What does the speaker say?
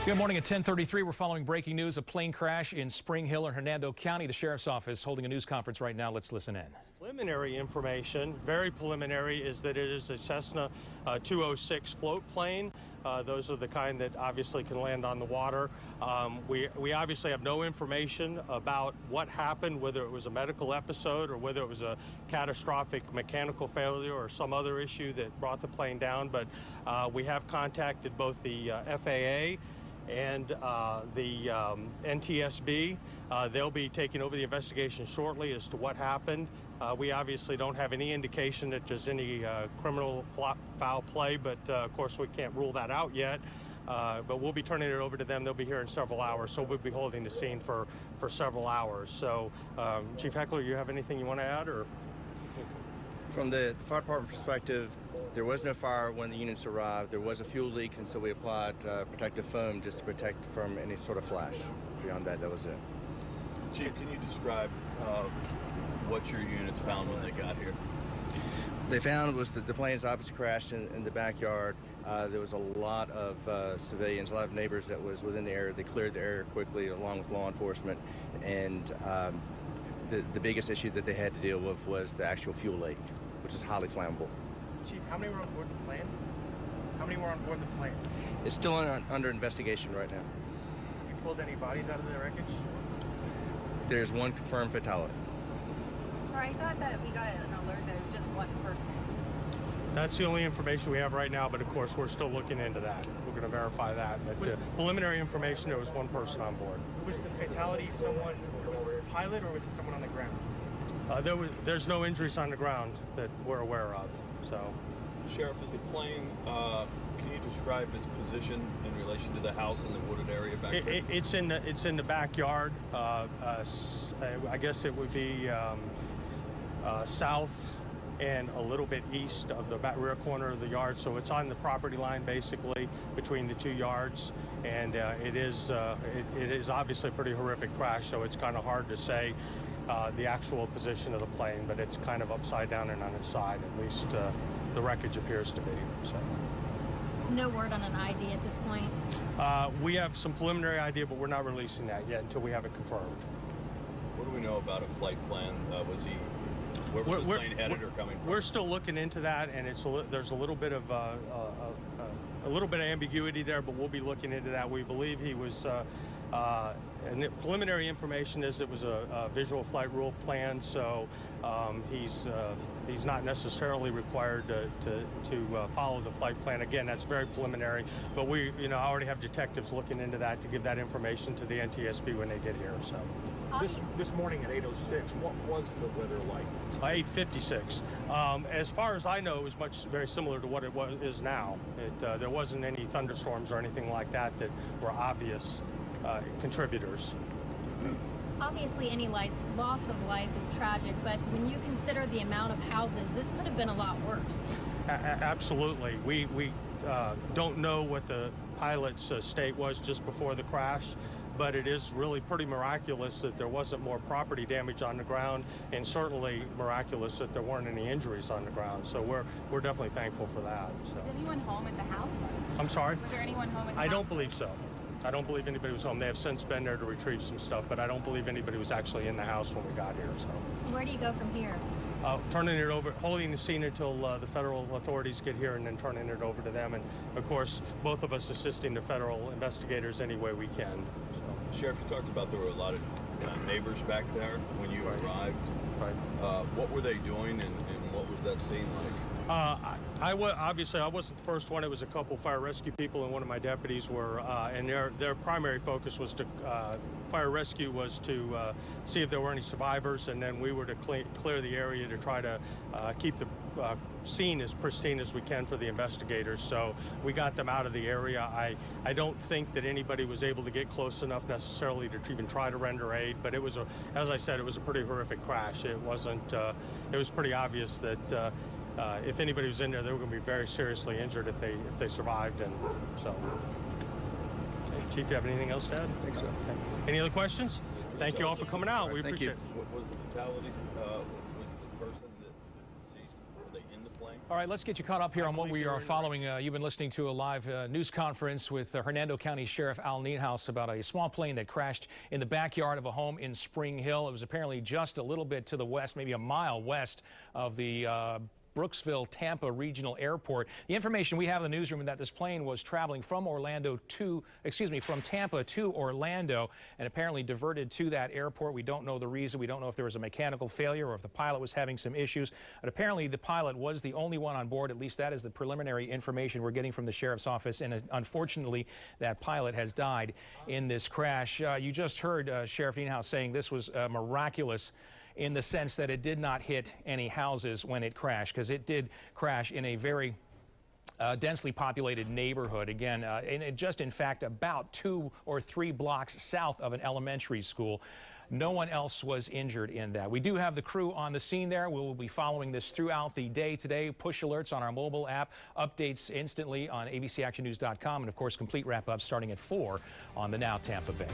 Good morning at 10:33. We're following breaking news, a plane crash in Spring Hill in Hernando County. The sheriff's office holding a news conference right now. Let's listen in. Preliminary information, very preliminary, is that it is a Cessna 206 float plane. Those are the kind that obviously can land on the water. We obviously have no information about what happened, whether it was a medical episode or whether it was a catastrophic mechanical failure or some other issue that brought the plane down. But we have contacted both the FAA and the NTSB. They'll be taking over the investigation shortly as to what happened. We obviously don't have any indication that there's any criminal foul play, but of course we can't rule that out yet. But we'll be turning it over to them. They'll be here in several hours, so we'll be holding the scene for several hours. So, Chief Heckler, you have anything you want to add? Or from the fire department perspective, there was no fire when the units arrived. There was a fuel leak, and so we applied protective foam just to protect from any sort of flash. Beyond that, that was it. Chief, can you describe what your units found when they got here? They found was that the planes obviously crashed in the backyard. There was a lot of civilians, a lot of neighbors that was within the area. They cleared the area quickly along with law enforcement, and the biggest issue that they had to deal with was the actual fuel leak, which is highly flammable. Chief, how many were on board the plane? How many were on board the plane? It's still under investigation right now. You pulled any bodies out of the wreckage? There's one confirmed fatality. I thought that we got an alert that it was just one person. that's the only information we have right now, but of course we're still looking into that. We're going to verify that. But preliminary information, there was one person on board. Was the fatality someone, was it a pilot or was it someone on the ground? There's no injuries on the ground that we're aware of. So, Sheriff, is the plane, can you describe its position in relation to the house in the wooded area back there? It's in the backyard. I guess it would be south and a little bit east of the rear corner of the yard. So it's on the property line basically between the two yards. And it is obviously a pretty horrific crash, so it's kind of hard to say the actual position of the plane, but it's kind of upside down and on its side, at least the wreckage appears to be. So. No word on an ID at this point? We have some preliminary idea, but we're not releasing that yet until we have it confirmed. What do we know about a flight plan? Where was the plane headed or coming from? We're still looking into that, and there's a little bit of ambiguity there, but we'll be looking into that. We believe he was. And the preliminary information is it was a visual flight rule plan, so he's not necessarily required to follow the flight plan. Again, that's very preliminary, but we, I already have detectives looking into that to give that information to the NTSB when they get here. So. This morning at 8:06, what was the weather like? 8:56. As far as I know, it was very similar to what it is now. There wasn't any thunderstorms or anything like that were obvious contributors. Obviously, any loss of life is tragic, but when you consider the amount of houses, this could have been a lot worse. Absolutely. We don't know what the pilot's state was just before the crash, but it is really pretty miraculous that there wasn't more property damage on the ground, and certainly miraculous that there weren't any injuries on the ground. So we're definitely thankful for that. So. Was anyone home at the house? I'm sorry? Was there anyone home at the house? I don't believe so. I don't believe anybody was home. They have since been there to retrieve some stuff, but I don't believe anybody was actually in the house when we got here. So. Where do you go from here? Turning it over, holding the scene until the federal authorities get here, and then turning it over to them. And of course, both of us assisting the federal investigators any way we can. So. Sheriff, you talked about there were a lot of neighbors back there when you arrived. Right. What were they doing, and what was that scene like? Obviously, I wasn't the first one. It was a couple fire rescue people, and one of my deputies were, and their primary focus was to fire rescue was to see if there were any survivors, and then we were to clear the area to try to keep the scene as pristine as we can for the investigators. So we got them out of the area. I don't think that anybody was able to get close enough necessarily to even try to render aid, but it was as I said, it was a pretty horrific crash. It wasn't. It was pretty obvious that. If anybody was in there, they were going to be very seriously injured if they survived, and so. Hey, Chief, you have anything else to add? I think so. Okay. Any other questions? Thank you all for coming out. We appreciate it. What was the fatality? Was the person that was deceased, were they in the plane? plane? All right, let's get you caught up here on what we believe are you're following. You've been listening to a live news conference with Hernando County Sheriff Al Nienhaus about a small plane that crashed in the backyard of a home in Spring Hill. It was apparently just a little bit to the west, maybe a mile west of the Brooksville Tampa Regional Airport. The information we have in the newsroom is that this plane was traveling from from Tampa to Orlando and apparently diverted to that airport. We don't know the reason. We don't know if there was a mechanical failure or if the pilot was having some issues. But apparently the pilot was the only one on board. At least that is the preliminary information we're getting from the sheriff's office. And unfortunately, that pilot has died in this crash. You just heard Sheriff Nienhaus saying this was miraculous in the sense that it did not hit any houses when it crashed, because it did crash in a very densely populated neighborhood. Again, in fact, about 2 or 3 blocks south of an elementary school. No one else was injured in that. We do have the crew on the scene there. We will be following this throughout the day today. Push alerts on our mobile app, updates instantly on abcactionnews.com, and of course, complete wrap-up starting at 4 on the Now Tampa Bay.